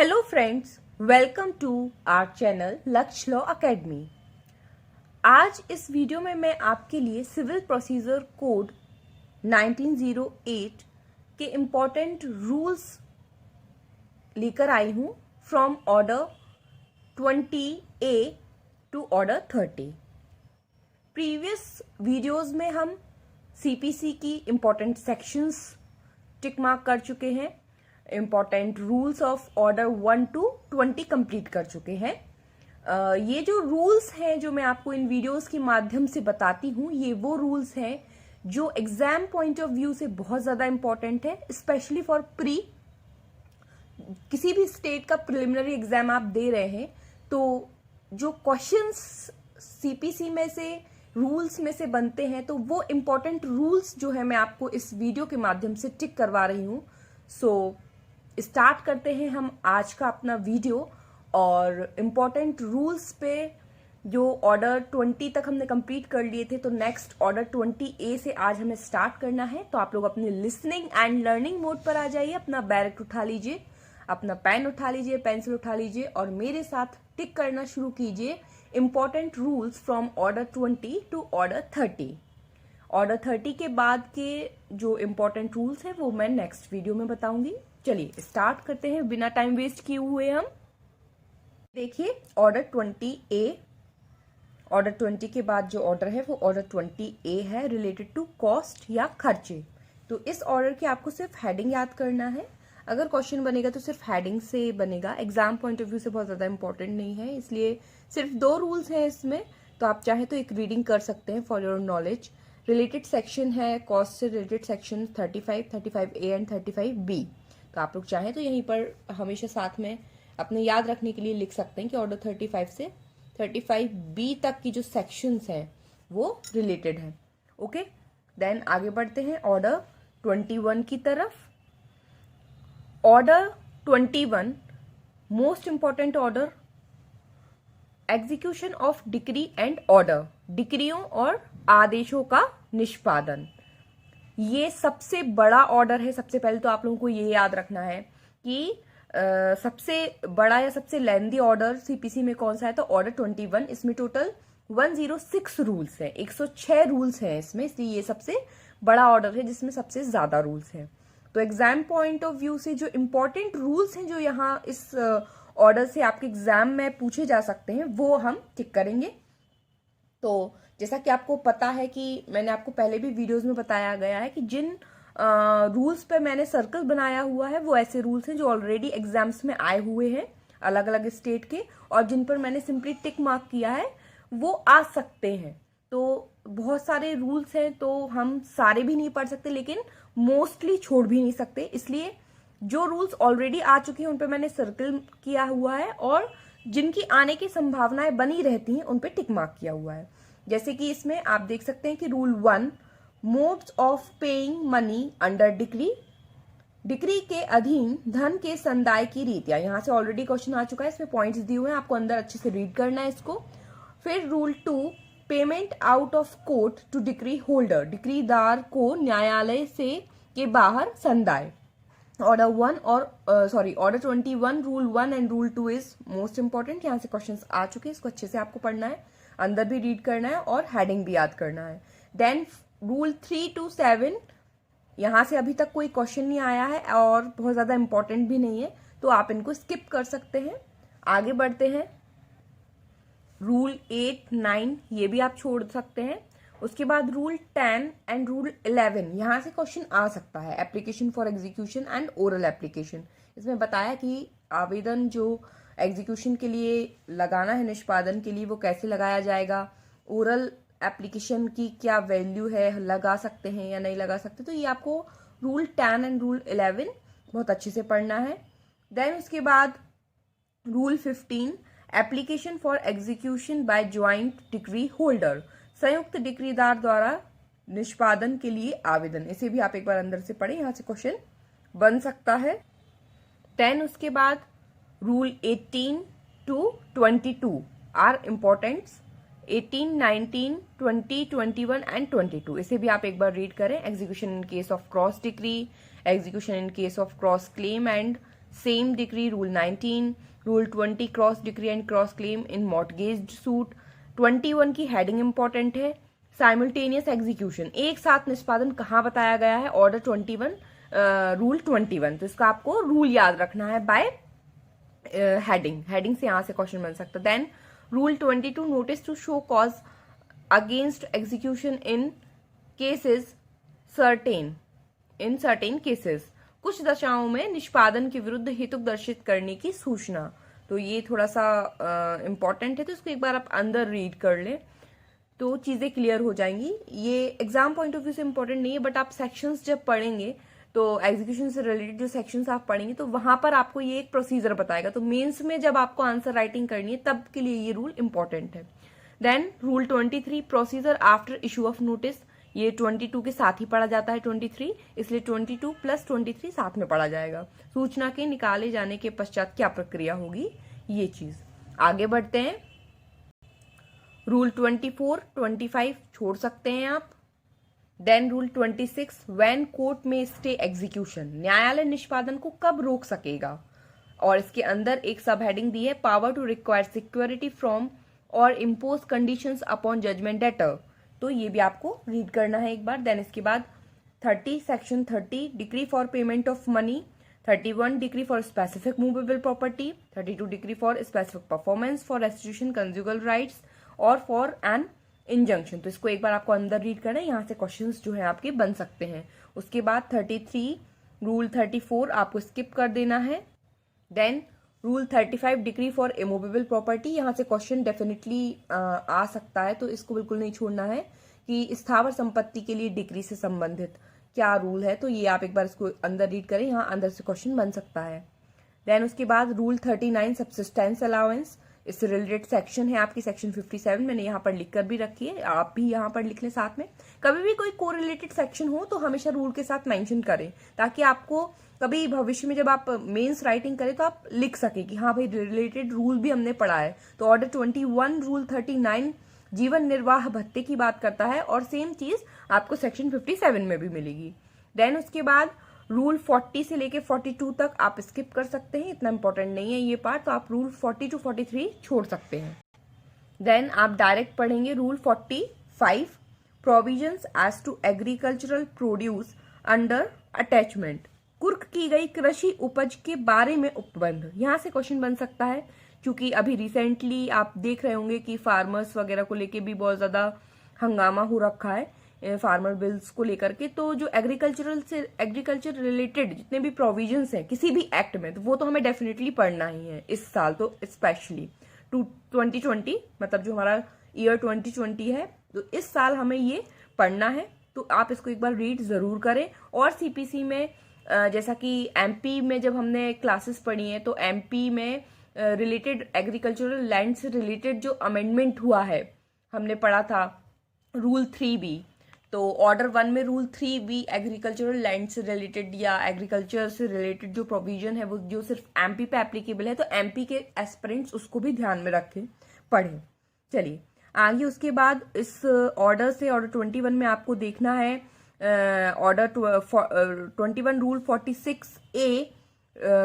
Hello friends, welcome to our channel Lakshya law academy. आज इस video में मैं आपके लिए सिविल प्रोसीजर कोड 1908 के इम्पॉर्टेंट रूल्स लेकर आई हूं from order 20A to order 30। Previous videos में हम सीपीसी की इम्पॉर्टेंट सेक्शंस टिक मार्क कर चुके हैं, important rules of order 1 to 20 complete कर चुके हैं। ये जो रूल्स हैं जो मैं आपको इन वीडियोस के माध्यम से बताती हूँ, ये वो रूल्स हैं जो एग्जाम पॉइंट ऑफ व्यू से बहुत ज़्यादा इंपॉर्टेंट है, स्पेशली फॉर किसी भी स्टेट का प्रिलिमिनरी एग्जाम आप दे रहे हैं तो जो क्वेश्चंस सीपीसी में से रूल्स में से बनते हैं तो वो इम्पॉर्टेंट रूल्स जो है मैं आपको इस वीडियो के माध्यम से टिक करवा रही हूँ। सो स्टार्ट करते हैं हम आज का अपना वीडियो। और इम्पॉर्टेंट रूल्स पे जो ऑर्डर 20 तक हमने कंप्लीट कर लिए थे, तो नेक्स्ट ऑर्डर 20A से आज हमें स्टार्ट करना है। तो आप लोग अपने लिसनिंग एंड लर्निंग मोड पर आ जाइए, अपना बैरक उठा लीजिए, अपना पेन उठा लीजिए, पेंसिल उठा लीजिए और मेरे साथ टिक करना शुरू कीजिए important rules from order 20 to order 30। Order 30 के बाद के जो इम्पोर्टेंट रूल्स हैं वो मैं नेक्स्ट वीडियो में बताऊंगी। चलिए स्टार्ट करते हैं बिना टाइम वेस्ट किए हुए। हम देखिए ऑर्डर 20A, ऑर्डर 20 के बाद जो ऑर्डर है वो ऑर्डर 20A है, रिलेटेड टू कॉस्ट या खर्चे। तो इस ऑर्डर की आपको सिर्फ हेडिंग याद करना है। अगर क्वेश्चन बनेगा तो सिर्फ हेडिंग से बनेगा, एग्जाम पॉइंट ऑफ व्यू से बहुत ज्यादा इंपॉर्टेंट नहीं है, इसलिए सिर्फ 2 रूल्स हैं इसमें। तो आप चाहे तो एक रीडिंग कर सकते हैं for your knowledge. Related section है, कॉस्ट से related section 35, 35A and 35B। तो आप लोग चाहें तो यहीं पर हमेशा साथ में अपने याद रखने के लिए लिख सकते हैं कि ऑर्डर 35 से 35B तक की जो सेक्शंस हैं वो रिलेटेड है। ओके, देन आगे बढ़ते हैं ऑर्डर 21 की तरफ। Order 21 most important order, execution of decree and order, डिक्रियों और आदेशों का निष्पादन। ये सबसे बड़ा ऑर्डर है। सबसे पहले तो आप लोगों को ये याद रखना है कि सबसे बड़ा या सबसे लेंदी ऑर्डर सीपीसी में कौन सा है, तो ऑर्डर 21। इसमें टोटल 106 रूल्स है, 106 रूल्स हैं इसमें, इसलिए ये सबसे बड़ा ऑर्डर है जिसमें सबसे ज्यादा रूल्स हैं। तो एग्जाम पॉइंट ऑफ व्यू से जो इम्पोर्टेंट रूल्स हैं जो यहाँ इस ऑर्डर से आपके एग्जाम में पूछे जा सकते हैं वो हम टिक करेंगे। तो जैसा कि आपको पता है कि मैंने आपको पहले भी वीडियोस में बताया गया है कि जिन रूल्स पे मैंने सर्कल बनाया हुआ है वो ऐसे रूल्स हैं जो ऑलरेडी एग्जाम्स में आए हुए हैं अलग अलग स्टेट के, और जिन पर मैंने सिंपली टिक मार्क किया है वो आ सकते हैं। तो बहुत सारे रूल्स हैं तो हम सारे भी नहीं पढ़ सकते, लेकिन मोस्टली छोड़ भी नहीं सकते, इसलिए जो रूल्स ऑलरेडी आ चुके हैं उन पर मैंने सर्कल किया हुआ है और जिनकी आने की संभावनाएं बनी रहती हैं उन पे टिक मार्क किया हुआ है। जैसे कि इसमें आप देख सकते हैं कि rule 1, modes of paying money under decree, decree के अधीन धन के संदाय की रीतियां। यहां से ऑलरेडी क्वेश्चन आ चुका है, इसमें पॉइंट्स दिए हुए हैं, आपको अंदर अच्छे से रीड करना है इसको। फिर rule 2, payment out of court to decree holder, डिक्रीदार को न्यायालय से के बाहर संदाय। ऑर्डर 1 और order 21 rule 1 and rule 2 is most important. यहाँ से क्वेश्चंस आ चुके हैं, इसको अच्छे से आपको पढ़ना है, अंदर भी रीड करना है और हेडिंग भी याद करना है। देन रूल 3 to 7, यहाँ से अभी तक कोई क्वेश्चन नहीं आया है और बहुत ज्यादा इंपॉर्टेंट भी नहीं है, तो आप इनको स्किप कर सकते हैं। आगे बढ़ते हैं, रूल 8, 9 ये भी आप छोड़ सकते हैं। उसके बाद रूल 10 एंड रूल 11, यहां से क्वेश्चन आ सकता है, application for execution and oral application. इसमें बताया कि आवेदन जो एग्जीक्यूशन के लिए लगाना है, निष्पादन के लिए, वो कैसे लगाया जाएगा, ओरल एप्लीकेशन की क्या वैल्यू है, लगा सकते हैं या नहीं लगा सकते। तो ये आपको रूल 10 एंड रूल 11 बहुत अच्छे से पढ़ना है। देन उसके बाद rule 15, application for execution bye joint decree holder, संयुक्त डिक्रीदार द्वारा निष्पादन के लिए आवेदन। इसे भी आप एक बार अंदर से पढ़ें, यहां से क्वेश्चन बन सकता है। 10 उसके बाद rule 18 to 22 are important, 18, 19, 20, 21 and 22। इसे भी आप एक बार रीड करें। Execution in case of cross decree, execution in case of cross claim and same decree rule 19, rule 20 cross decree and cross claim in mortgage suit. 21 की heading important है, simultaneous execution, एक साथ निष्पादन कहाँ बताया गया है, ऑर्डर 21 रूल 21। तो इसका आपको रूल याद रखना है बाय हेडिंग से यहां से क्वेश्चन बन सकता है। Then rule 22 notice to show cause against execution in cases in certain cases, कुछ दशाओं में निष्पादन के विरुद्ध हेतु दर्शित करने की सूचना। तो ये थोड़ा सा इंपॉर्टेंट है, तो इसको एक बार आप अंदर रीड कर लें तो चीजें क्लियर हो जाएंगी। ये एग्जाम पॉइंट ऑफ व्यू से इंपॉर्टेंट नहीं है, बट आप सेक्शंस जब पढ़ेंगे तो एग्जीक्यूशन से रिलेटेड जो सेक्शंस आप पढ़ेंगे तो वहां पर आपको ये एक प्रोसीजर बताएगा। तो मेंस में जब आपको आंसर राइटिंग करनी है तब के लिए ये रूल इंपॉर्टेंट है। Then rule 23 procedure after issue of notice, ये 22 के साथ ही पढ़ा जाता है 23, इसलिए 22 प्लस 23 साथ में पढ़ा जाएगा। सूचना के निकाले जाने के पश्चात क्या प्रक्रिया होगी, ये चीज। आगे बढ़ते हैं। रूल 24, 25 छोड़ सकते हैं आप। देन रूल 26 व्हेन कोर्ट में स्टे एग्जीक्यूशन, न्यायालय निष्पादन को कब रोक सकेगा, और इसके अंदर एक सब हेडिंग दी है power to require security from or impose conditions upon judgment debtor. तो ये भी आपको रीड करना है एक बार। देन इसके बाद 30 section 30 decree for payment of money, 31 decree for specific movable property, 32 decree for specific performance for restitution conjugal rights or for an injunction. तो इसको एक बार आपको अंदर रीड करना है, यहाँ से क्वेश्चंस जो है आपके बन सकते हैं। उसके बाद 33 रूल 34 आपको स्किप कर देना है। Then rule 35 decree for immovable property, यहाँ से क्वेश्चन डेफिनेटली आ सकता है, तो इसको बिल्कुल नहीं छोड़ना है कि स्थावर संपत्ति के लिए डिक्री से संबंधित क्या रूल है। तो ये आप एक बार इसको अंदर रीड करें, यहाँ अंदर से क्वेश्चन बन सकता है। देन उसके बाद रूल 39 सब्सिस्टेंस अलाउंस, इससे रिलेटेड सेक्शन है आपकी सेक्शन 57, मैंने यहाँ पर लिख कर भी रखी है, आप भी यहाँ पर लिख लें साथ में। कभी भी कोई कोरिलेटेड सेक्शन हो तो हमेशा रूल के साथ मेंशन करें, ताकि आपको कभी भविष्य में जब आप मेंस राइटिंग करें तो आप लिख सके कि हाँ भाई रिलेटेड रूल भी हमने पढ़ा है। तो ऑर्डर 21 रूल 39 जीवन निर्वाह भत्ते की बात करता है, और सेम चीज आपको सेक्शन 57 में भी मिलेगी। देन उसके बाद रूल 40 से लेके 42 तक आप स्किप कर सकते हैं, इतना इंपॉर्टेंट नहीं है ये पार्ट, तो आप रूल 40 to 43 छोड़ सकते हैं। देन आप डायरेक्ट पढ़ेंगे rule 45 provisions as to agricultural produce under attachment, कुर्क की गई कृषि उपज के बारे में उपबंध। यहाँ से क्वेश्चन बन सकता है, क्योंकि अभी रिसेंटली आप देख रहे होंगे कि फार्मर्स वगैरह को लेके भी बहुत ज्यादा हंगामा हो रखा है फार्मर बिल्स को लेकर के। तो जो एग्रीकल्चर रिलेटेड जितने भी प्रोविजंस हैं किसी भी एक्ट में, तो वो तो हमें डेफिनेटली पढ़ना ही है इस साल, तो स्पेशली 2020 मतलब जो हमारा ईयर 2020 है, तो इस साल हमें ये पढ़ना है। तो आप इसको एक बार रीड जरूर करें। और सीपीसी में जैसा कि एमपी में जब हमने क्लासेस पढ़ी हैं, तो एमपी में रिलेटेड एग्रीकल्चरल लैंड से रिलेटेड जो अमेंडमेंट हुआ है हमने पढ़ा था रूल 3B। तो ऑर्डर 1 में रूल 3B एग्रीकल्चरल लैंड से रिलेटेड या एग्रीकल्चर से रिलेटेड जो प्रोविजन है वो जो सिर्फ एमपी पे एप्लीकेबल है, तो एमपी के एस्पिरेंट्स उसको भी ध्यान में रखें, पढ़ें। चलिए आगे उसके बाद इस ऑर्डर से ऑर्डर 21 में आपको देखना है order 21 rule 46A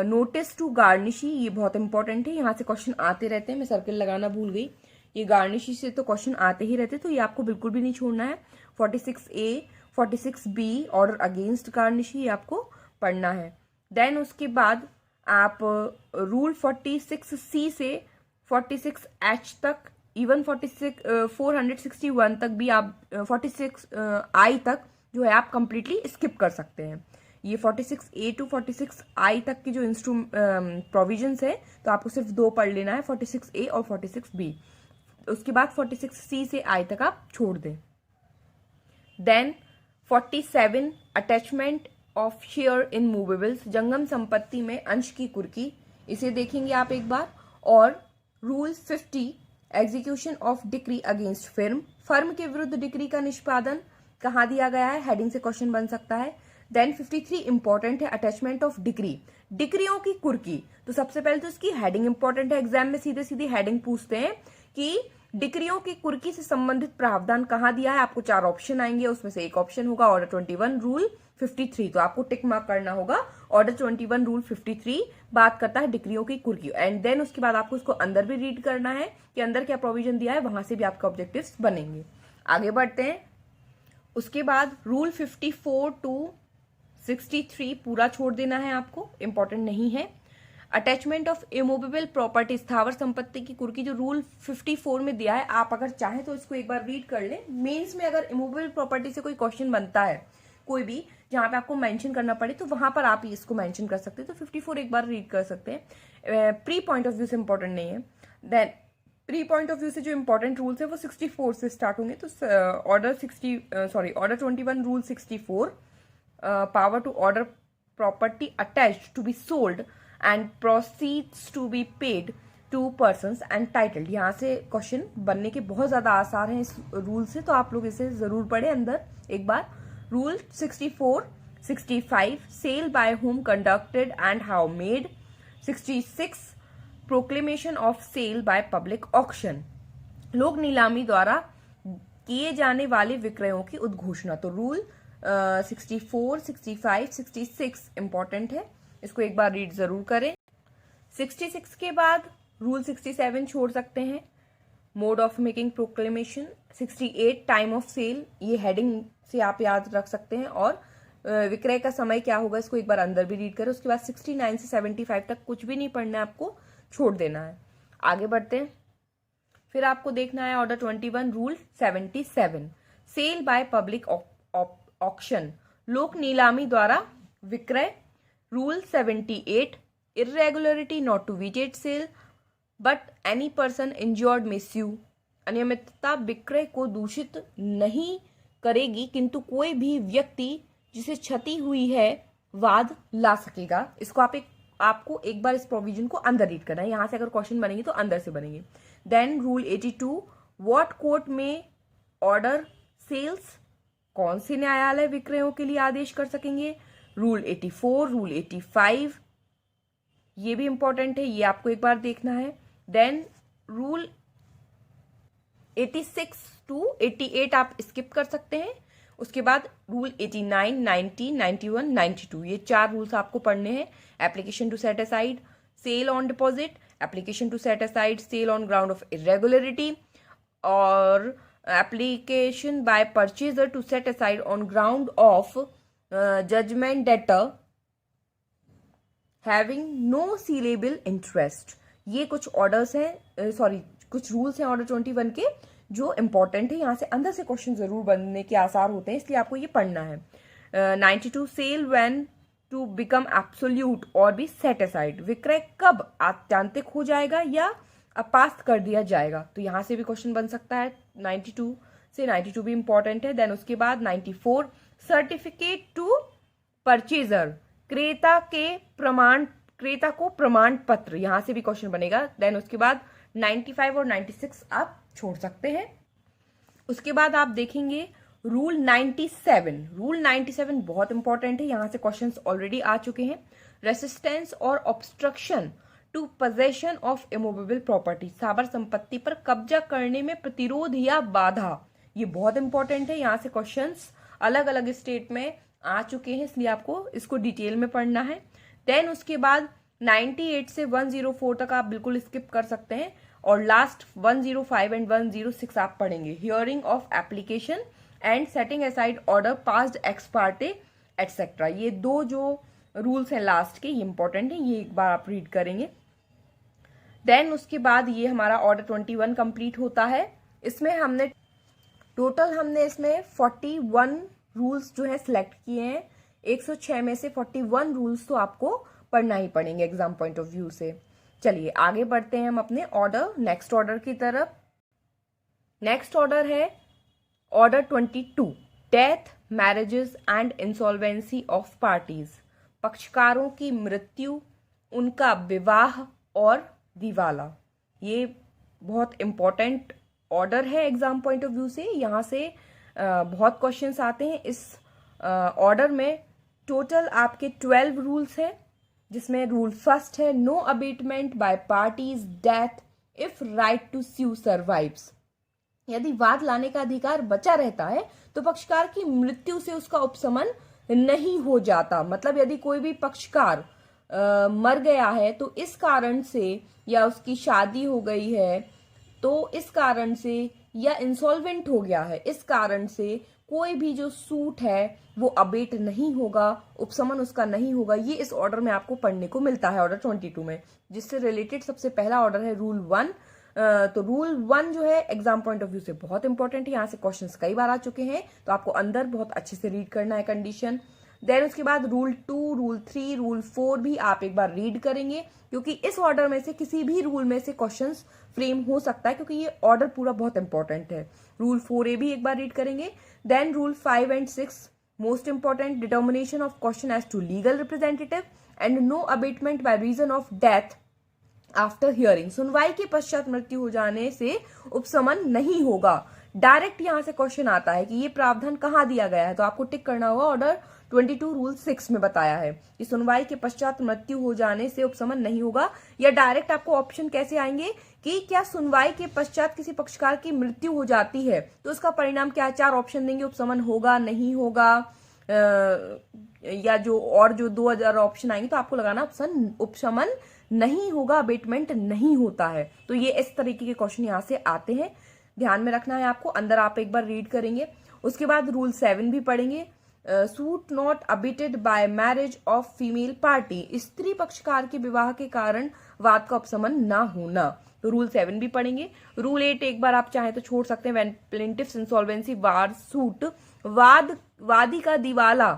notice to garnishee, ये बहुत इंपॉर्टेंट है, यहाँ से क्वेश्चन आते रहते हैं, मैं सर्किल लगाना भूल गई। ये गार्निशी से तो क्वेश्चन आते ही रहते, तो ये आपको बिल्कुल भी नहीं छोड़ना है। 46A 46B order against garnishee, ये आपको पढ़ना है। देन उसके बाद आप रूल 46C से 46H तक, इवन 461 तक भी आप 46I तक जो है आप कंप्लीटली स्किप कर सकते हैं। ये 46A to 46I तक की जो प्रोविजंस है, तो आपको सिर्फ 2 पढ़ लेना है, 46A और 46B। उसके बाद 46C से I तक आप छोड़ दें। Then 47 attachment of share in movables, जंगम संपत्ति में अंश की कुर्की, इसे देखेंगे आप एक बार। और rule 50 execution of decree against firm के विरुद्ध डिक्री का निष्पादन कहाँ दिया गया है, हेडिंग से क्वेश्चन बन सकता है। देन 53 इंपॉर्टेंट है अटैचमेंट ऑफ डिक्रियों की कुर्की। तो सबसे पहले तो इसकी हेडिंग इंपॉर्टेंट है, एग्जाम में सीधे सीधे हेडिंग पूछते हैं कि डिक्रियों की कुर्की से संबंधित प्रावधान कहाँ दिया है? आपको 4 ऑप्शन आएंगे, उसमें से एक ऑप्शन होगा ऑर्डर 21 रूल 53, तो आपको टिक मार्क करना होगा। ऑर्डर 21 रूल 53 बात करता है डिक्रियों की कुर्की, एंड देन उसके बाद आपको इसको अंदर भी रीड करना है कि अंदर क्या प्रोविजन दिया है, वहां से भी आपका ऑब्जेक्टिव्स बनेंगे। आगे बढ़ते हैं। उसके बाद रूल 54 टू 63 पूरा छोड़ देना है आपको, इंपॉर्टेंट नहीं है। अटैचमेंट ऑफ इमूवेबल प्रॉपर्टी, स्थावर संपत्ति की कुर्की जो रूल 54 में दिया है, आप अगर चाहें तो इसको एक बार रीड कर लें। मेंस में अगर इमूवेबल प्रॉपर्टी से कोई क्वेश्चन बनता है, कोई भी जहां पे आपको मेंशन करना पड़े, तो वहां पर आप इसको मेंशन कर सकते हैं। तो 54 एक बार रीड कर सकते हैं। प्री पॉइंट ऑफ व्यू से इंपॉर्टेंट नहीं है। Then pre point of view से जो इंपॉर्टेंट रूल्स है वो 64 से स्टार्ट होंगे। तो order 21 rule 64, power to order property attached to be sold and proceeds to be paid to persons entitled. यहाँ से क्वेश्चन बनने के बहुत ज्यादा आसार हैं इस रूल से, तो आप लोग इसे जरूर पढ़े अंदर एक बार। Rule 64, 65 sale by whom conducted and how made. 66 proclamation of sale by public auction, लोक नीलामी द्वारा किए जाने वाले विक्रयों की उद्घोषणा। तो रूल 64, 65, 66 इंपॉर्टेंट है, इसको एक बार रीड जरूर करें। 66 के बाद रूल 67 छोड़ सकते हैं, mode of making proclamation. 68 time of sale, ये हेडिंग से आप याद रख सकते हैं, और विक्रय का समय क्या होगा इसको एक बार अंदर भी रीड करें। उसके बाद 69 से 75 तक कुछ भी नहीं पढ़ना है, आपको छोड़ देना है। आगे बढ़ते हैं। फिर आपको देखना है order 21 rule 77 sale by public auction, लोक नीलामी द्वारा विक्रय। Rule 78 irregularity not to vitiate sale but any person injured may sue, अनियमितता विक्रय को दूषित नहीं करेगी किंतु कोई भी व्यक्ति जिसे क्षति हुई है वाद ला सकेगा। इसको आपको एक बार इस प्रोविजन को अंदर रीड करना है, यहां से अगर क्वेश्चन बनेंगे तो अंदर से बनेंगे। देन रूल 82 व्हाट कोर्ट में ऑर्डर सेल्स, कौन से न्यायालय विक्रयों के लिए आदेश कर सकेंगे। रूल 84, रूल 85 ये भी इंपॉर्टेंट है, ये आपको एक बार देखना है। देन रूल 86 टू 88 आप स्किप कर सकते हैं। उसके बाद रूल 89, 90, 91, 92 ये 4 रूल्स आपको पढ़ने हैं। Application to set aside sale on deposit, application to set aside sale on ground of irregularity, और application by purchaser to set aside on ground of judgment debtor having no saleable interest. ये कुछ orders हैं, कुछ rules हैं order 21 के जो important है, यहां से अंदर से क्वेश्चन जरूर बनने के आसार होते हैं, इसलिए आपको ये पढ़ना है। 92 sale when to become absolute or be set aside, विक्रय कब आप जानते खो जाएगा या अपास्त कर दिया जाएगा, तो यहां से भी क्वेश्चन बन सकता है। 92 से 92 भी इंपॉर्टेंट है। देन उसके बाद 94 सर्टिफिकेट टू परचेजर, क्रेता को प्रमाण पत्र, यहां से भी क्वेश्चन बनेगा। देन उसके बाद 95 और 96 आप छोड़ सकते हैं। उसके बाद आप देखेंगे रूल 97। रूल 97 बहुत इंपॉर्टेंट है, यहां से क्वेश्चंस ऑलरेडी आ चुके हैं। Resistance or obstruction to possession of immovable property, स्थावर संपत्ति पर कब्जा करने में प्रतिरोध या बाधा, ये बहुत इंपॉर्टेंट है, यहां से क्वेश्चंस अलग अलग स्टेट में आ चुके हैं, इसलिए आपको इसको डिटेल में पढ़ना है। देन उसके बाद 98 से 104 तक आप बिल्कुल स्किप कर सकते हैं, और लास्ट 105 एंड 106 आप पढ़ेंगे। Hearing of application and setting aside order passed x Partey etcetera, ये 2 जो रूल्स हैं लास्ट के, ये इंपॉर्टेंट है, ये एक बार आप रीड करेंगे। देन उसके बाद ये हमारा ऑर्डर 21 कंप्लीट होता है। इसमें हमने इसमें 41 रूल्स जो है सिलेक्ट किए हैं। 106 में से 41 रूल्स तो आपको पढ़ना ही पड़ेंगे एग्जाम पॉइंट ऑफ व्यू से। चलिए आगे बढ़ते हैं हम अपने नेक्स्ट ऑर्डर की तरफ। नेक्स्ट ऑर्डर है order 22 death, marriages and insolvency of parties, पक्षकारों की मृत्यु, उनका विवाह और दिवाला। ये बहुत इंपॉर्टेंट ऑर्डर है एग्जाम पॉइंट ऑफ व्यू से, यहाँ से बहुत क्वेश्चंस आते हैं। इस ऑर्डर में टोटल आपके 12 रूल्स हैं, जिसमें रूल फर्स्ट है no abatement by parties death if right to sue survives. यदि वाद लाने का अधिकार बचा रहता है तो पक्षकार की मृत्यु से उसका उपशमन नहीं हो जाता। मतलब यदि कोई भी पक्षकार मर गया है तो इस कारण से, या उसकी शादी हो गई है तो इस कारण से, या इंसॉल्वेंट हो गया है इस कारण से, कोई भी जो सूट है वो अबेट नहीं होगा, उपशमन उसका नहीं होगा। ये इस ऑर्डर में आपको पढ़ने को मिलता है, ऑर्डर 22 में। जिससे रिलेटेड सबसे पहला ऑर्डर है रूल 1। तो रूल 1 जो है एग्जाम पॉइंट ऑफ व्यू से बहुत इंपॉर्टेंट है। यहाँ से क्वेश्चंस कई बार आ चुके हैं, तो आपको अंदर बहुत अच्छे से रीड करना है कंडीशन। देन उसके बाद रूल 2, रूल 3, रूल 4 भी आप एक बार रीड करेंगे, क्योंकि इस ऑर्डर में से किसी भी रूल में से क्वेश्चंस फ्रेम हो सकता है, क्योंकि ये ऑर्डर पूरा बहुत इंपॉर्टेंट है। रूल 4A भी एक बार रीड करेंगे। Then rule 5 and 6 most important, determination of question as to legal representative and no abatement by reason of death after hearing. सुनवाई के पश्चात मृत्यु हो जाने से उपशमन नहीं होगा। डायरेक्ट यहां से क्वेश्चन आता है कि ये प्रावधान कहाँ दिया गया है, तो आपको टिक करना होगा। ऑर्डर 22 रूल 6 में बताया है कि सुनवाई के पश्चात मृत्यु हो जाने से उपशमन नहीं होगा। या डायरेक्ट आपको ऑप्शन कैसे आएंगे कि क्या सुनवाई के पश्चात किसी पक्षकार की मृत्यु हो जाती है तो उसका परिणाम क्या है। 4 ऑप्शन देंगे, उपशमन होगा, नहीं होगा, या जो 2000 ऑप्शन आएंगे तो आपको लगाना ऑप्शन उपशमन नहीं होगा, अबेटमेंट नहीं होता है। तो ये इस तरीके के क्वेश्चन यहाँ से आते हैं, ध्यान में रखना है आपको। अंदर आप एक बार रीड करेंगे। उसके बाद रूल 7 भी पढ़ेंगे। Suit not abetted bye marriage of female party, स्त्री पक्षकार के विवाह के कारण वाद का उपशमन ना होना, तो रूल 7 भी पढ़ेंगे। रूल 8 एक बार आप चाहें तो छोड़ सकते हैं। व्हेन प्लेंटिफ्स इंसॉल्वेंसी वार सूट, वादी का दिवाला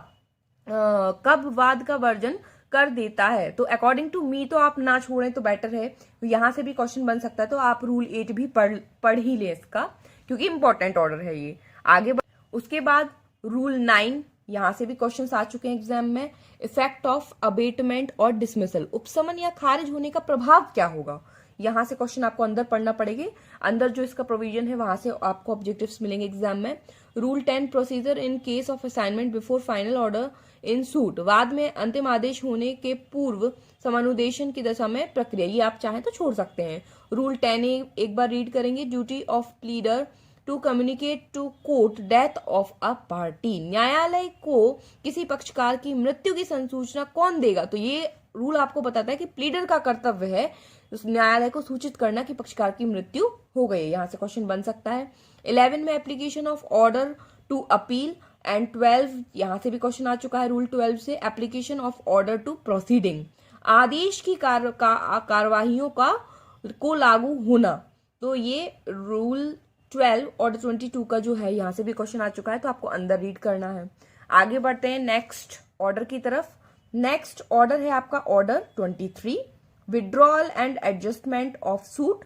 कब वाद का वर्जन कर देता है, तो अकॉर्डिंग टू मी तो आप ना छोड़ें तो बेटर है। यहां से भी क्वेश्चन बन सकता है, तो आप रूल 8 भी पढ़ ही ले इसका, क्योंकि इंपॉर्टेंट ऑर्डर है ये। आगे उसके बाद रूल 9, यहां से भी क्वेश्चंस आ चुके हैं एग्जाम में। इफेक्ट ऑफ अबेटमेंट और डिसमिसल, उपशमन या खारिज होने का प्रभाव क्या होगा, यहां से क्वेश्चन आपको अंदर पढ़ना पड़ेगा। अंदर जो इसका प्रोविजन है वहां से आपको ऑब्जेक्टिव्स मिलेंगे एग्जाम में। Rule 10, procedure in case of assignment before final order in suit, वाद में अंतिम आदेश होने के पूर्व समानुदेशन की दशा में प्रक्रिया, ये आप चाहें तो छोड़ सकते हैं। रूल 10A एक बार रीड करेंगे। Duty of pleader to communicate to court death of a party, न्यायालय को किसी पक्षकार की मृत्यु की संसूचना कौन देगा, तो ये रूल आपको बताता है कि प्लीडर का कर्तव्य है उस न्यायालय को सूचित करना कि पक्षकार की मृत्यु हो गई। यहां से क्वेश्चन बन सकता है। 11 में application of order to appeal and 12 यहां से भी क्वेश्चन आ चुका है रूल 12 से, application of order to proceeding, आदेश की कार्यवाहियों को लागू होना, तो ये रूल 12 ऑर्डर 22 का जो है यहां से भी क्वेश्चन आ चुका है, तो आपको अंदर रीड करना है। आगे बढ़ते हैं नेक्स्ट ऑर्डर की तरफ। नेक्स्ट ऑर्डर है आपका order 23, withdrawal and adjustment of suit,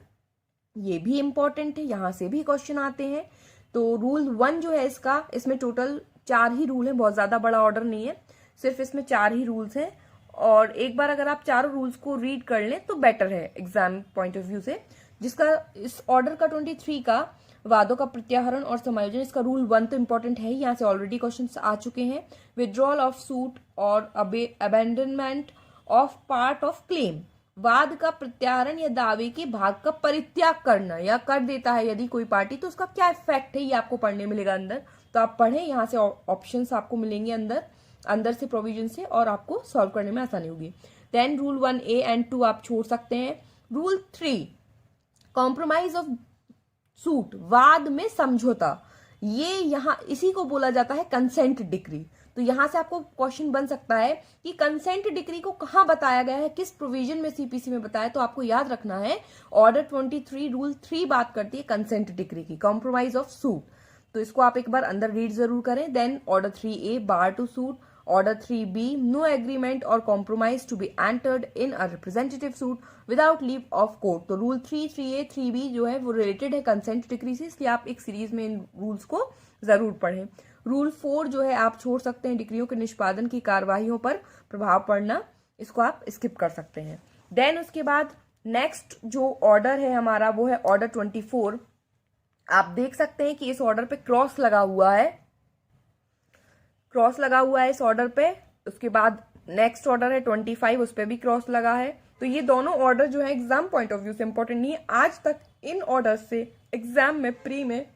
ये भी इंपॉर्टेंट है, यहां से भी क्वेश्चन आते हैं। तो रूल 1 जो है इसमें टोटल 4 ही रूल है, बहुत ज्यादा बड़ा ऑर्डर नहीं है, सिर्फ इसमें 4 ही रूल्स हैं। और एक बार अगर आप चारों रूल्स को रीड कर लें तो बेटर है एग्जाम पॉइंट ऑफ व्यू से। जिसका इस ऑर्डर का 23 का वादों का प्रत्याहरण और समायोजन, इसका रूल 1 तो इंपॉर्टेंट है, यहाँ से ऑलरेडी क्वेश्चन आ चुके हैं। विड्रॉल ऑफ सूट और abandonment of part of claim, वाद का प्रत्याहरण या दावे के भाग का परित्याग करना या कर देता है यदि कोई पार्टी, तो उसका क्या इफेक्ट है ये आपको पढ़ने मिलेगा अंदर, तो आप पढ़ें, यहाँ से ऑप्शंस आपको मिलेंगे अंदर से प्रोविजन से, और आपको सॉल्व करने में आसानी होगी। देन रूल 1A एंड 2 आप छोड़ सकते हैं। रूल 3, कॉम्प्रोमाइज ऑफ सूट, वाद में समझौता, ये यहां इसी को बोला जाता है कंसेंट डिक्री। तो यहां से आपको क्वेश्चन बन सकता है कि कंसेंट डिक्री को कहां बताया गया है, किस प्रोविजन में सीपीसी में बताया, तो आपको याद रखना है ऑर्डर 23 रूल 3 बात करती है कंसेंट डिक्री की, कॉम्प्रोमाइज ऑफ सूट, तो इसको आप एक बार अंदर रीड जरूर करें। Then order 3A, bar to suit, order 3B, no agreement or compromise to be entered in a representative suit without leave of court. तो रूल 3A 3B जो है वो रिलेटेड है कंसेंट डिक्री से, इसलिए आप एक सीरीज में इन रूल्स को जरूर पढ़ें। रूल 4 जो है आप छोड़ सकते हैं, डिक्रियों के निष्पादन की कार्यवाहियों पर प्रभाव पड़ना, इसको आप स्किप कर सकते हैं। देन उसके बाद नेक्स्ट जो ऑर्डर है हमारा वो है ऑर्डर 24। आप देख सकते हैं कि इस ऑर्डर पे क्रॉस लगा हुआ है, इस ऑर्डर पे। उसके बाद नेक्स्ट ऑर्डर है 25, उस पर भी क्रॉस लगा है। तो ये दोनों ऑर्डर जो है एग्जाम पॉइंट ऑफ व्यू से इंपॉर्टेंट नहीं है। आज तक इन ऑर्डर से एग्जाम में प्री में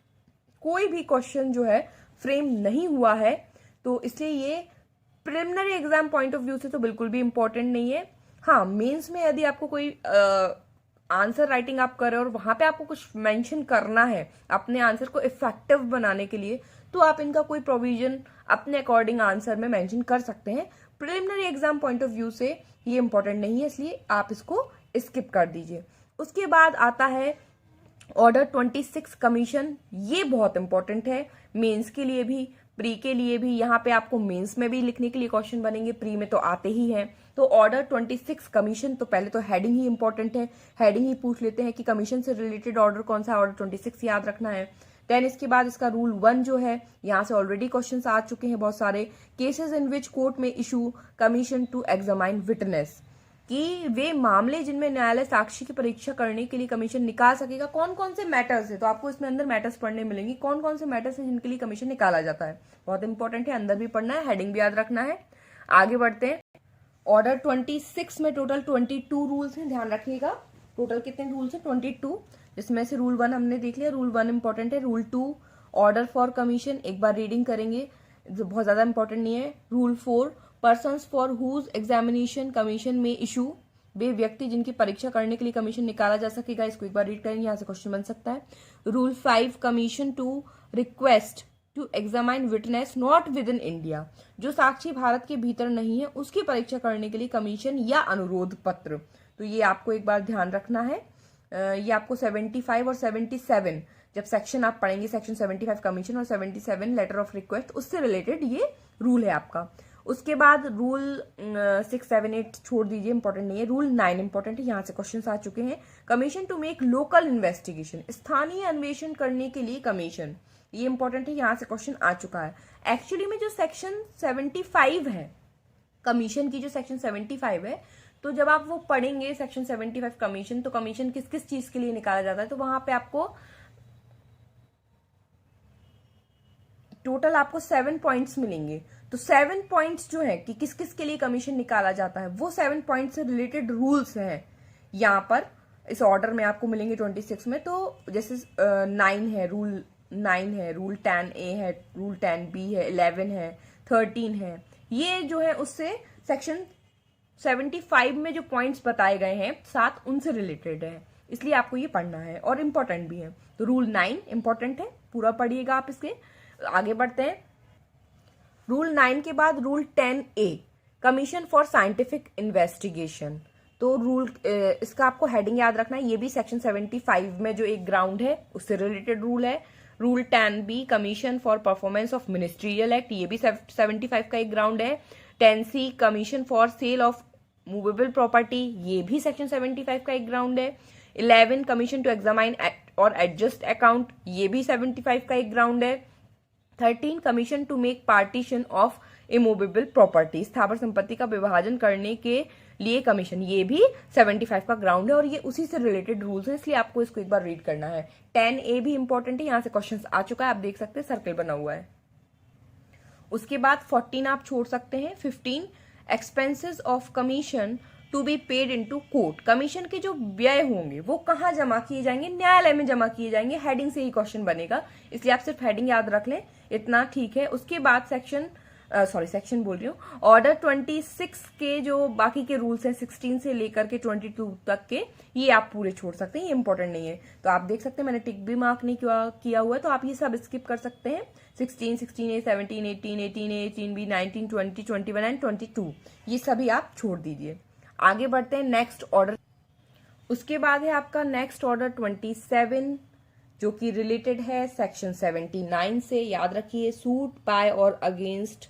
कोई भी क्वेश्चन जो है फ्रेम नहीं हुआ है, तो इसलिए ये preliminary exam point of view से तो बिल्कुल भी इंपॉर्टेंट नहीं है। हाँ, मेंस में यदि आपको कोई आंसर राइटिंग आप कर रहे हो और वहां पे आपको कुछ मेंशन करना है अपने आंसर को इफेक्टिव बनाने के लिए, तो आप इनका कोई प्रोविजन अपने अकॉर्डिंग आंसर में मेंशन कर सकते हैं। Preliminary exam point of view से ये इंपॉर्टेंट नहीं है, इसलिए आप इसको स्किप कर दीजिए। उसके बाद आता है ऑर्डर 26 कमीशन। ये बहुत इंपॉर्टेंट है मेंस के लिए भी, प्री के लिए भी। यहाँ पे आपको मेंस में भी लिखने के लिए क्वेश्चन बनेंगे, प्री में तो आते ही हैं। तो ऑर्डर 26 कमीशन, तो पहले तो हेडिंग ही इंपॉर्टेंट है, हेडिंग ही पूछ लेते हैं कि कमीशन से रिलेटेड ऑर्डर कौन सा है, ऑर्डर 26 याद रखना है। देन इसके बाद इसका रूल 1 जो है, यहाँ से ऑलरेडी क्वेश्चंस आ चुके हैं बहुत सारे। केसेस इन विच कोर्ट में issue commission to examine witness, कि वे मामले जिनमें न्यायालय साक्षी की परीक्षा करने के लिए कमीशन निकाल सकेगा। कौन कौन से मैटर्स है, तो आपको इसमें अंदर मैटर्स पढ़ने मिलेंगे, कौन कौन से मैटर्स हैं जिनके लिए कमीशन निकाला जाता है। बहुत इंपॉर्टेंट है, अंदर भी पढ़ना है, हेडिंग भी याद रखना है। आगे बढ़ते हैं। ऑर्डर 26 में टोटल 22 रूल्स हैं, ध्यान रखिएगा। टोटल कितने रूल्स हैं? 22, जिसमें से रूल 1 हमने देख लिया, रूल 1 इंपॉर्टेंट है। रूल 2 ऑर्डर फॉर कमीशन, एक बार रीडिंग करेंगे, बहुत ज्यादा इंपॉर्टेंट नहीं है। Rule 4 persons for whom examination commission में इशू, वे व्यक्ति जिनकी परीक्षा करने के लिए कमीशन निकाला जा सकेगा। इसको एक बार रीड करेंगे, यहाँ से क्वेश्चन बन सकता है। Rule 5 commission to request to examine witness not within India, जो साक्षी भारत के भीतर नहीं है उसकी परीक्षा करने के लिए कमीशन या अनुरोध पत्र। तो ये आपको एक बार ध्यान रखना है। ये आपको 75 और 77 जब सेक्शन आप पढ़ेंगे, सेक्शन 75 कमीशन और 77 लेटर ऑफ रिक्वेस्ट, उससे रिलेटेड ये रूल है आपका। उसके बाद रूल 6, 7, 8 छोड़ दीजिए, इंपॉर्टेंट नहीं है। रूल 9 इंपॉर्टेंट है, यहाँ से क्वेश्चन आ चुके हैं। Commission to make local investigation, स्थानीय अन्वेषण करने के लिए कमीशन, ये इंपॉर्टेंट है, यहाँ से क्वेश्चन आ चुका है। एक्चुअली में जो सेक्शन 75 है कमीशन की, जो सेक्शन 75 है, तो जब आप वो पढ़ेंगे सेक्शन 75 कमीशन, तो कमीशन किस किस चीज के लिए निकाला जाता है, तो वहां पे आपको टोटल आपको 7 पॉइंट्स मिलेंगे। तो 7 पॉइंट्स जो है कि किस किस के लिए कमीशन निकाला जाता है, वो 7 पॉइंट से रिलेटेड रूल्स हैं यहाँ पर इस ऑर्डर में आपको मिलेंगे 26 में। तो जैसे 9 है, रूल 9 है, रूल 10A है, रूल 10B है, 11 है, 13 है, ये जो है उससे सेक्शन 75 में जो पॉइंट्स बताए गए हैं 7, उनसे रिलेटेड है, इसलिए आपको ये पढ़ना है और इम्पोर्टेंट भी है। तो रूल 9 इंपॉर्टेंट है, पूरा पढ़िएगा आप इसके। आगे बढ़ते हैं। रूल 9 के बाद rule 10A commission for scientific investigation. तो रूल इसका आपको हेडिंग याद रखना है, ये भी सेक्शन 75 में जो एक ग्राउंड है उससे रिलेटेड रूल है। Rule 10B commission for performance of ministerial act, ये भी 75 का एक ग्राउंड है। 10C commission for sale of movable property, ये भी सेक्शन 75 का एक ग्राउंड है। 11 commission to examine or adjust account, ये भी 75 का एक ग्राउंड है। 13 commission to make partition of immovable property, स्थावर संपत्ति का विभाजन करने के लिए कमीशन, ये भी 75 का ग्राउंड है और ये उसी से रिलेटेड रूल्स है, इसलिए आपको इसको एक बार रीड करना है। 10A भी इंपॉर्टेंट है, यहां से क्वेश्चंस आ चुका है, आप देख सकते हैं सर्कल बना हुआ है। उसके बाद 14 आप छोड़ सकते हैं। 15 expenses of commission to be paid into court, commission के जो व्यय होंगे वो कहाँ जमा किए जाएंगे? न्यायालय में जमा किए जाएंगे। हेडिंग से ही क्वेश्चन बनेगा, इसलिए आप सिर्फ हेडिंग याद रख लें, इतना ठीक है। उसके बाद सेक्शन बोल रही हूँ, ऑर्डर 26 के जो बाकी के रूल्स हैं 16 से लेकर के 22 तक के, ये आप पूरे छोड़ सकते हैं, ये इंपॉर्टेंट नहीं है। तो आप देख सकते हैं मैंने टिक भी मार्क नहीं किया हुआ है, तो आप ये सब स्किप कर सकते हैं। 16, 16A, 17, 18, 18A, 18B, 19, 20, 21 एंड 22, ये सभी आप छोड़ दीजिए। आगे बढ़ते हैं नेक्स्ट ऑर्डर। उसके बाद है आपका नेक्स्ट ऑर्डर 27, जो कि रिलेटेड है सेक्शन 79 से। याद रखिए, suit by or against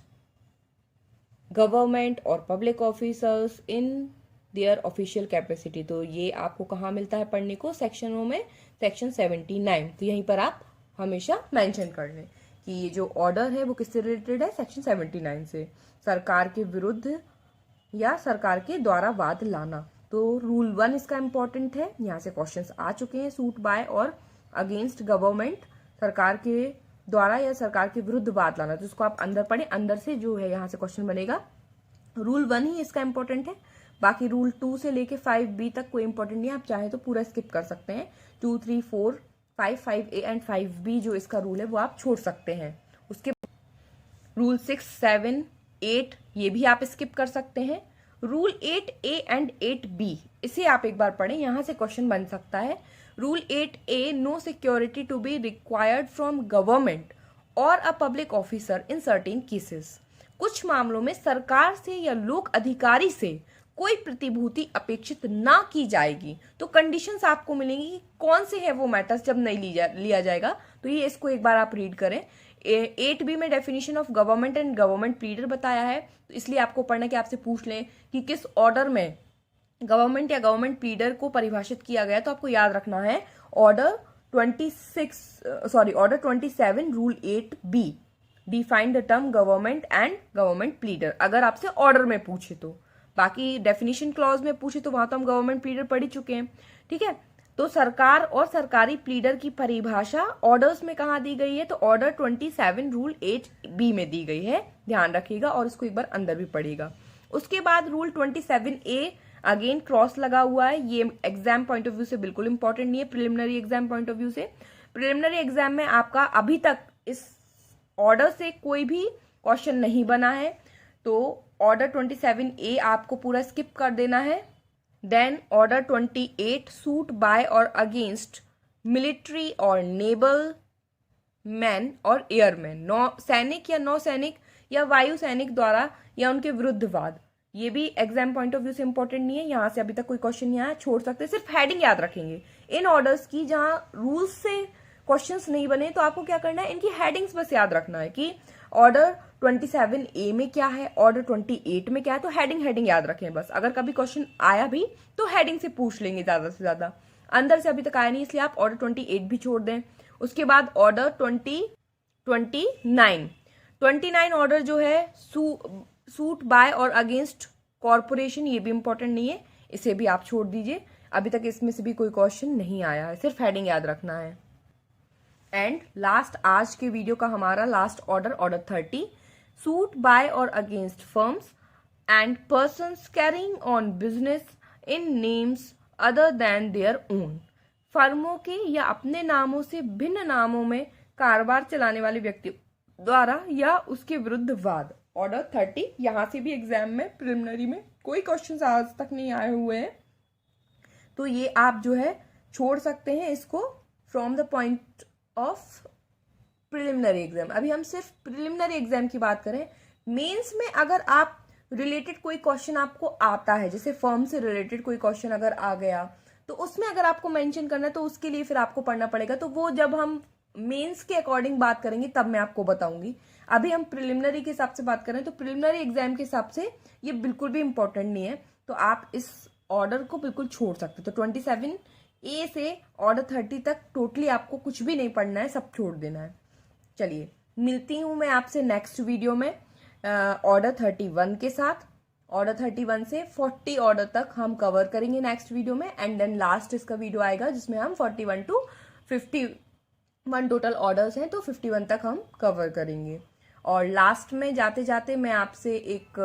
government और public officers in their official capacity. तो ये आपको कहाँ मिलता है पढ़ने को? सेक्शनों में, सेक्शन 79। तो यहीं पर आप हमेशा मेंशन कर लें कि ये जो ऑर्डर है वो किससे रिलेटेड है? सेक्शन 79 से। सरकार के विरुद्ध या सरकार के द्वारा वाद लाना, तो रूल 1 इसका इंपॉर्टेंट है, यहाँ से क्वेश्चंस आ चुके हैं। Suit by or against government, सरकार के द्वारा या सरकार के विरुद्ध वाद लाना, तो इसको आप अंदर पढ़े, अंदर से जो है यहाँ से क्वेश्चन बनेगा। रूल 1 ही इसका इंपॉर्टेंट है, बाकी रूल 2 से लेके 5B तक कोई इंपॉर्टेंट नहीं है, आप चाहे तो पूरा स्किप कर सकते हैं। 2, 3, 4, 5A एंड 5B जो इसका रूल है वो आप छोड़ सकते हैं। उसके रूल 6, 7, 8 ये भी आप स्किप कर सकते हैं। रूल 8A एंड 8B इसे आप एक बार पढ़ें, यहां से क्वेश्चन बन सकता है। Rule 8A, no security to be required from government or a public officer in certain cases. कुछ मामलों में सरकार से या लोक अधिकारी से कोई प्रतिभूति अपेक्षित ना की जाएगी। तो कंडीशंस आपको मिलेंगी कि कौन से है वो मैटर्स जब नहीं लिया जाएगा। तो ये इसको एक बार आप रीड करें। 8B में definition of government and government pleader बताया है, तो इसलिए आपको पढ़ना कि आपसे पूछ लें कि किस ऑर्डर में गवर्नमेंट या गवर्नमेंट प्लीडर को परिभाषित किया गया। तो आपको याद रखना है order 27 rule 8B define the term government and government pleader, अगर आपसे ऑर्डर में पूछे तो। बाकी डेफिनेशन क्लॉज में पूछे तो वहां तो हम गवर्नमेंट प्लीडर पढ़ ही चुके हैं, ठीक है। तो सरकार और सरकारी प्लीडर की परिभाषा ऑर्डर्स में कहाँ दी गई है, तो ऑर्डर 27 रूल 8B में दी गई है, ध्यान रखिएगा और इसको एक बार अंदर भी पढ़िएगा। उसके बाद रूल 27A अगेन क्रॉस लगा हुआ है, ये एग्जाम पॉइंट ऑफ व्यू से बिल्कुल इंपॉर्टेंट नहीं है, preliminary exam point of view से। प्रिलिमिनरी एग्जाम में आपका अभी तक इस ऑर्डर से कोई भी क्वेश्चन नहीं बना है, तो ऑर्डर 27A आपको पूरा स्किप कर देना है। Then order 28 suit by or against military और नेवल मैन और एयरमैन, नौ सैनिक या नौसैनिक या वायु सैनिक द्वारा या उनके विरुद्ध वाद, ये भी एग्जाम पॉइंट ऑफ व्यू से इंपॉर्टेंट नहीं है, यहां से अभी तक कोई क्वेश्चन नहीं आया, छोड़ सकते, सिर्फ हेडिंग याद रखेंगे। इन ऑर्डर्स की जहां रूल्स से क्वेश्चंस नहीं बने तो आपको क्या करना है, इनकी हेडिंग्स बस याद रखना है कि ऑर्डर 27A में क्या है, ऑर्डर 28 में क्या है, तो हेडिंग याद रखें बस। अगर कभी क्वेश्चन आया भी तो हेडिंग से पूछ लेंगे ज्यादा से ज्यादा, अंदर से अभी तक आया नहीं, इसलिए आप ऑर्डर 28 भी छोड़ दें। उसके बाद ऑर्डर 29 ऑर्डर जो है suit by or against corporation, ये भी इंपॉर्टेंट नहीं है, इसे भी आप छोड़ दीजिए, अभी तक इसमें से भी कोई क्वेश्चन नहीं आया है, सिर्फ हेडिंग याद रखना है। एंड लास्ट आज के वीडियो का हमारा last order, order 30, suit by or against firms and persons carrying on business in names other than their own. फर्मों के या अपने नामों से भिन्न नामों में कारोबार चलाने वाले व्यक्ति द्वारा या उसके विरुद्ध वाद, ऑर्डर 30। यहां से भी एग्जाम में प्रिलिमिनरी में कोई क्वेश्चन आज तक नहीं आए हुए हैं, तो ये आप जो है छोड़ सकते हैं इसको from the point of preliminary exam. अभी हम सिर्फ प्रिलिमिनरी एग्जाम की बात करें। मेंस में अगर आप रिलेटेड कोई क्वेश्चन आपको आता है, जैसे फर्म से रिलेटेड कोई क्वेश्चन अगर आ गया, तो उसमें अगर आपको मेंशन करना है तो उसके लिए फिर आपको पढ़ना पड़ेगा, तो वो जब हम मेंस के अकॉर्डिंग बात करेंगे तब मैं आपको बताऊंगी। अभी हम प्रिलिमिनरी के हिसाब से बात करें तो प्रिलिमिनरी एग्जाम के हिसाब से ये बिल्कुल भी इंपॉर्टेंट नहीं है, तो आप इस ऑर्डर को बिल्कुल छोड़ सकते। तो 27A से ऑर्डर 30 तक टोटली आपको कुछ भी नहीं पढ़ना है, सब छोड़ देना है। चलिए मिलती हूं मैं आपसे नेक्स्ट वीडियो में ऑर्डर 31 के साथ। ऑर्डर 31 से 40 ऑर्डर तक हम कवर करेंगे नेक्स्ट वीडियो में, एंड देन लास्ट इसका वीडियो आएगा जिसमें हम 41 to 51 टोटल ऑर्डर्स हैं, तो 51 तक हम कवर करेंगे। और लास्ट में जाते जाते मैं आपसे एक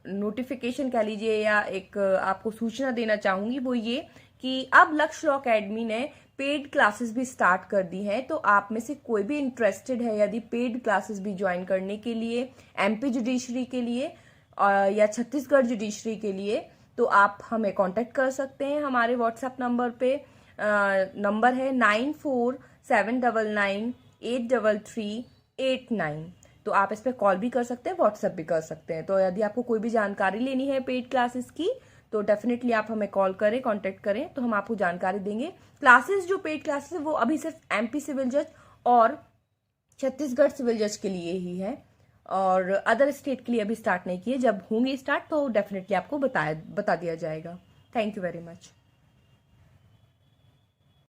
नोटिफिकेशन कह लीजिए या एक आपको सूचना देना चाहूंगी, वो ये कि अब लक्ष्य लॉ अकेडमी ने पेड क्लासेस भी स्टार्ट कर दी है। तो आप में से कोई भी इंटरेस्टेड है यदि पेड क्लासेस भी ज्वाइन करने के लिए MP जुडिशरी के लिए या छत्तीसगढ़ जुडिशरी के लिए, तो आप हमें कांटेक्ट कर सकते हैं हमारे व्हाट्सएप नंबर पे। नंबर है 9479983389। तो आप इस पर कॉल भी कर सकते हैं, व्हाट्सएप भी कर सकते हैं। तो यदि आपको कोई भी जानकारी लेनी है पेड क्लासेस की तो डेफिनेटली आप हमें कॉल करें, कांटेक्ट करें, तो हम आपको जानकारी देंगे। क्लासेस जो पेड क्लासेस है वो अभी सिर्फ MP सिविल जज और छत्तीसगढ़ सिविल जज के लिए ही है, और अदर स्टेट के लिए अभी स्टार्ट नहीं किए। जब होंगे स्टार्ट तो डेफिनेटली आपको बता दिया जाएगा। Thank you very much.